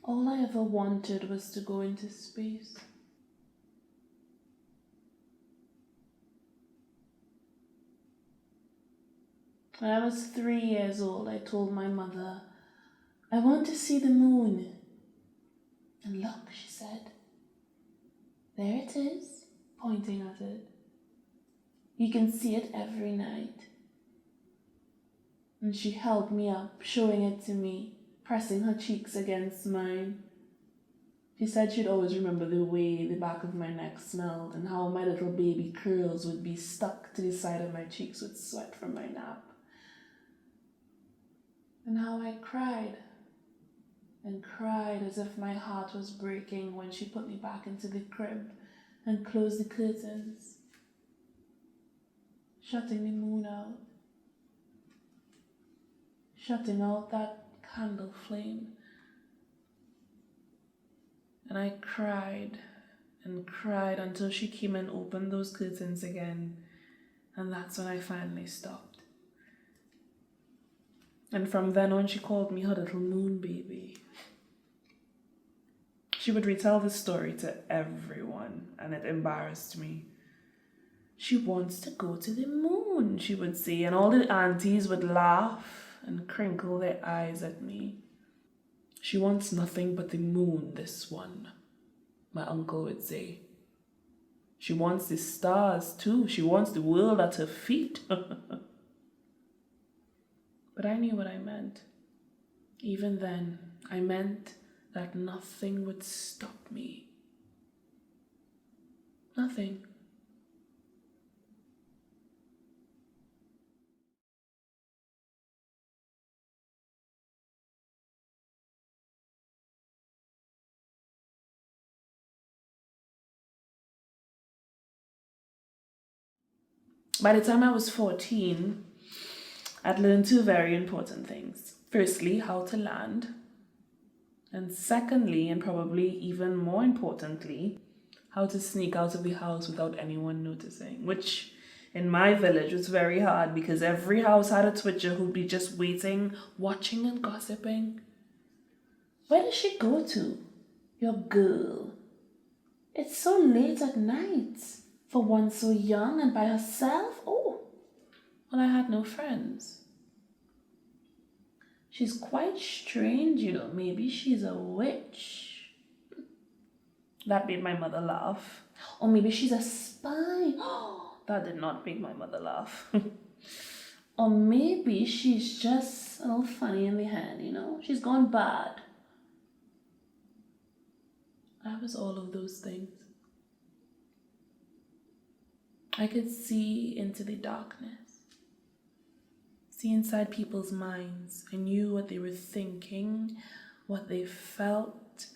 All I ever wanted was to go into space. When I was 3 years old, I told my mother, I want to see the moon. And look, she said, there it is, pointing at it. You can see it every night. And she held me up, showing it to me, pressing her cheeks against mine. She said she'd always remember the way the back of my neck smelled and how my little baby curls would be stuck to the side of my cheeks with sweat from my nap. And how I cried and cried as if my heart was breaking when she put me back into the crib and closed the curtains, shutting the moon out, shutting out that candle flame. And I cried and cried until she came and opened those curtains again, and that's when I finally stopped. And from then on, she called me her little moon baby. She would retell this story to everyone, and it embarrassed me. She wants to go to the moon, she would say, and all the aunties would laugh and crinkle their eyes at me. She wants nothing but the moon, this one, my uncle would say. She wants the stars too. She wants the world at her feet. But I knew what I meant. Even then, I meant that nothing would stop me. Nothing. By the time I was 14, I'd learned two very important things. Firstly, how to land. And secondly, and probably even more importantly, how to sneak out of the house without anyone noticing, which in my village was very hard because every house had a twitcher who'd be just waiting, watching and gossiping. Where does she go to, your girl? It's so late at night for one so young and by herself. Oh, well, I had no friends. She's quite strange, maybe she's a witch. That made my mother laugh. Or maybe she's a spy. That did not make my mother laugh. Or maybe she's just a little funny in the head, she's gone bad. I was all of those things. I could see into the darkness, see inside people's minds. I knew what they were thinking, what they felt.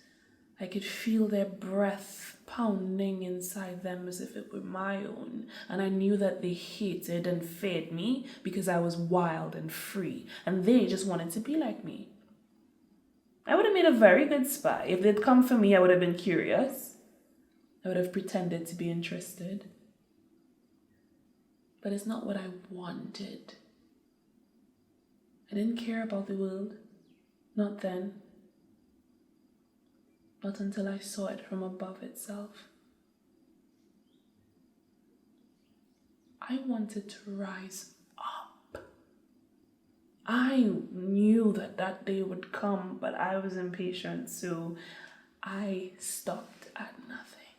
I could feel their breath pounding inside them as if it were my own. And I knew that they hated and feared me because I was wild and free, and they just wanted to be like me. I would have made a very good spy. If they'd come for me, I would have been curious. I would have pretended to be interested. But it's not what I wanted. I didn't care about the world. Not then. Not until I saw it from above itself. I wanted to rise up. I knew that day would come, but I was impatient, so I stopped at nothing.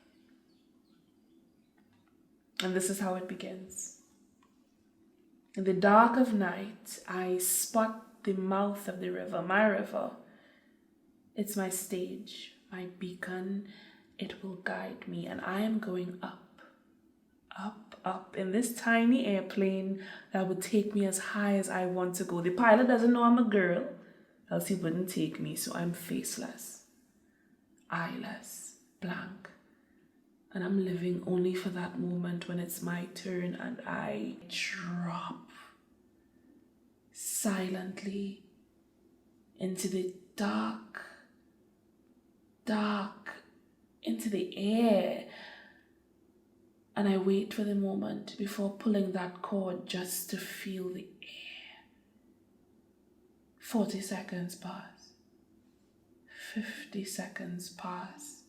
And this is how it begins. In the dark of night, I spot the mouth of the river, my river. It's my stage, my beacon. It will guide me, and I am going up, up, up in this tiny airplane that would take me as high as I want to go. The pilot doesn't know I'm a girl, else he wouldn't take me, so I'm faceless, eyeless, blank. And I'm living only for that moment when it's my turn and I drop silently into the dark, into the air. And I wait for the moment before pulling that cord just to feel the air. 40 seconds pass. 50 seconds pass.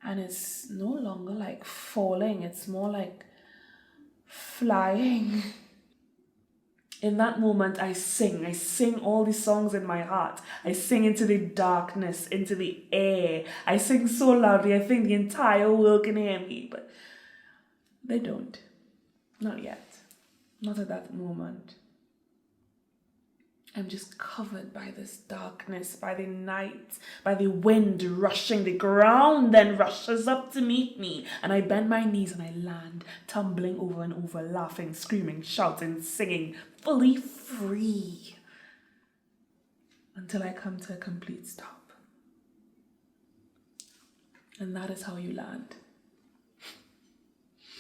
And it's no longer like falling, it's more like flying. In that moment, I sing all these songs in my heart. I sing into the darkness, into the air. I sing so loudly, I think the entire world can hear me, but they don't. Not yet. Not at that moment. I'm just covered by this darkness, by the night, by the wind rushing. The ground then rushes up to meet me, and I bend my knees and I land, tumbling over and over, laughing, screaming, shouting, singing, fully free, until I come to a complete stop. And that is how you land.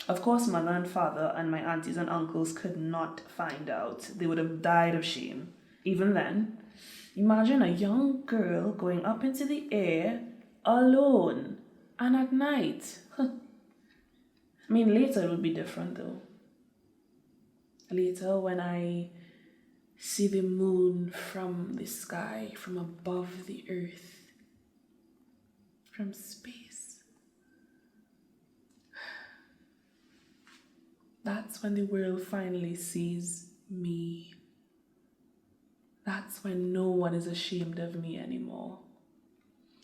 Of course, mother and father and my aunties and uncles could not find out. They would have died of shame. Even then, imagine a young girl going up into the air alone and at night. I mean, later it would be different though. Later, when I see the moon from the sky, from above the earth, from space, that's when the world finally sees me. That's when no one is ashamed of me anymore.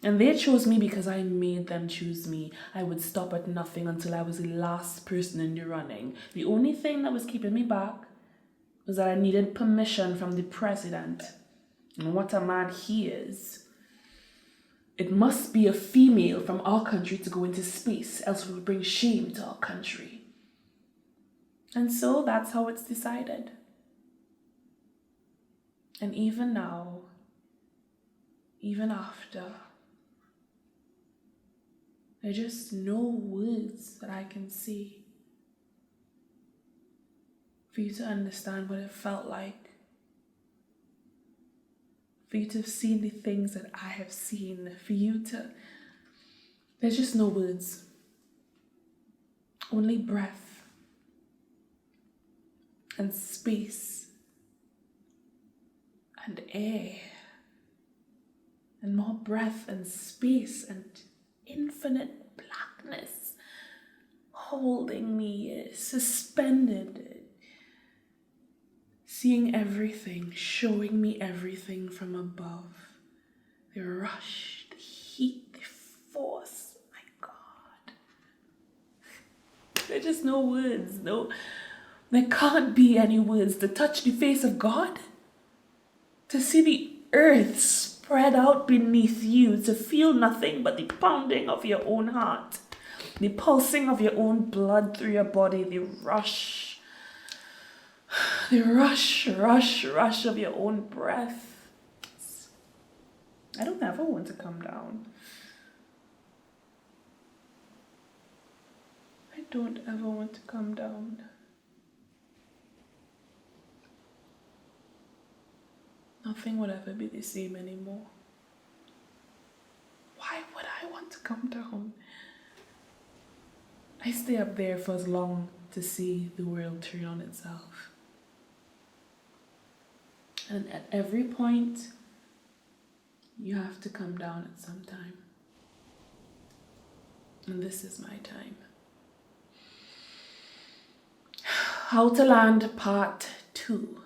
And they chose me because I made them choose me. I would stop at nothing until I was the last person in the running. The only thing that was keeping me back was that I needed permission from the president. And what a man he is. It must be a female from our country to go into space, else it would bring shame to our country. And so that's how it's decided. And even now, even after, there are just no words that I can say for you to understand what it felt like, for you to have seen the things that I have seen, there's just no words, only breath and space and air, and more breath and space and infinite blackness holding me, suspended, seeing everything, showing me everything from above. The rush, the heat, the force, my God. There's just no words, there can't be any words to touch the face of God. To see the earth spread out beneath you, to feel nothing but the pounding of your own heart, the pulsing of your own blood through your body, the rush of your own breath. I don't ever want to come down. I don't ever want to come down. Nothing would ever be the same anymore. Why would I want to come down? I stay up there for as long to see the world turn on itself. And at every point, you have to come down at some time. And this is my time. How to Land Part 2.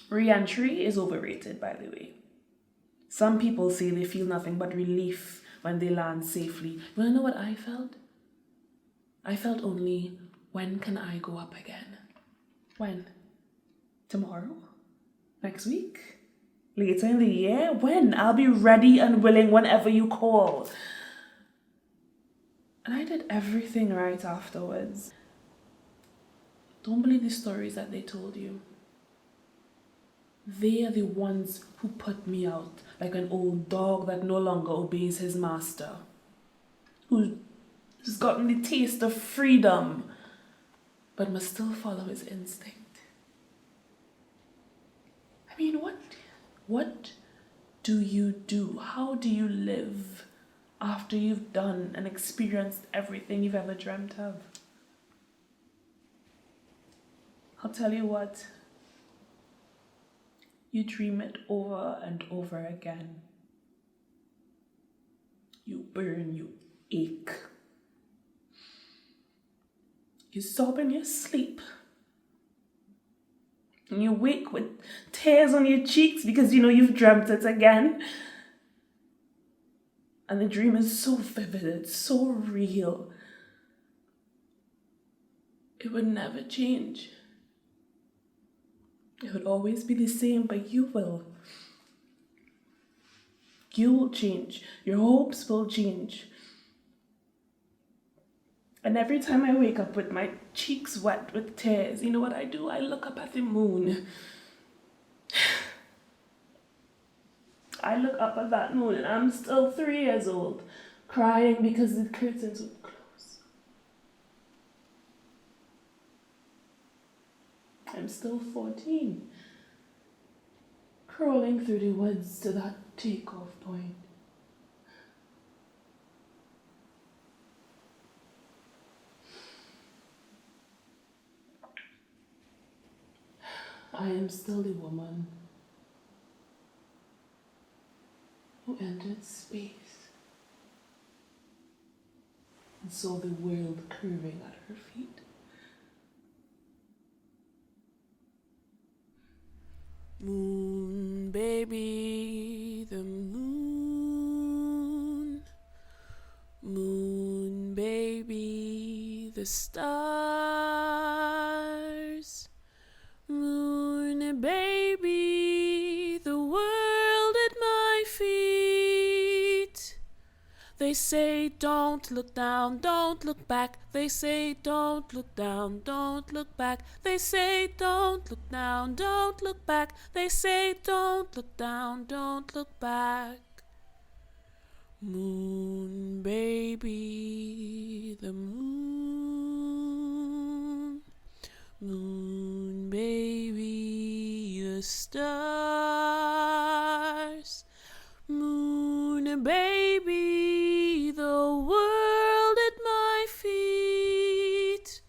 Re-entry is overrated, by the way. Some people say they feel nothing but relief when they land safely. You wanna know what I felt? I felt only, when can I go up again? When? Tomorrow? Next week? Later in the year? When? I'll be ready and willing whenever you call. And I did everything right afterwards. Don't believe the stories that they told you. They are the ones who put me out like an old dog that no longer obeys his master, who's gotten the taste of freedom but must still follow his instinct. I mean, what do you do? How do you live after you've done and experienced everything you've ever dreamt of? I'll tell you what. You dream it over and over again. You burn, you ache. You sob in your sleep. And you wake with tears on your cheeks because you know you've dreamt it again. And the dream is so vivid, it's so real. It would never change. It would always be the same, but you will. You will change. Your hopes will change. And every time I wake up with my cheeks wet with tears, you know what I do? I look up at the moon. I look up at that moon and I'm still 3 years old, crying because the curtains would close. I'm still 14, crawling through the woods to that takeoff point. I am still the woman who entered space and saw the world curving at her feet. Moon, baby, the moon. Moon, baby, the stars. Moon, baby, the world at my feet. They say don't look down, don't look back. They say don't look down, don't look back. They say don't look down, don't look back. They say don't look down, don't look back. Moon, baby, the moon. Moon, baby, the stars. Moon, baby, the world at my feet.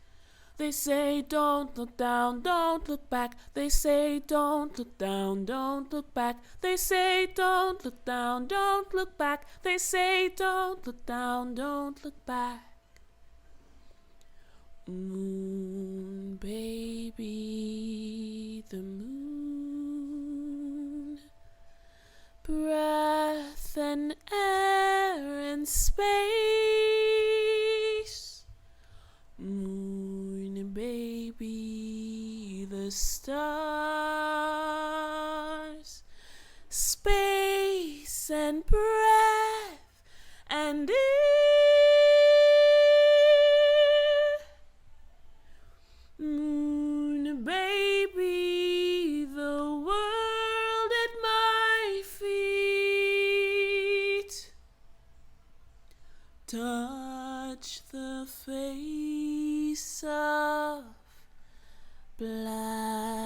They say don't look down, don't look back. They say don't look down, don't look back. They say don't look down, don't look back. They say don't look down, don't look back. Moon, baby, the moon. Breath and air and space. Moon, baby, the stars. Space and breath and air. Moon, baby, the world at my feet. Touch the face of black.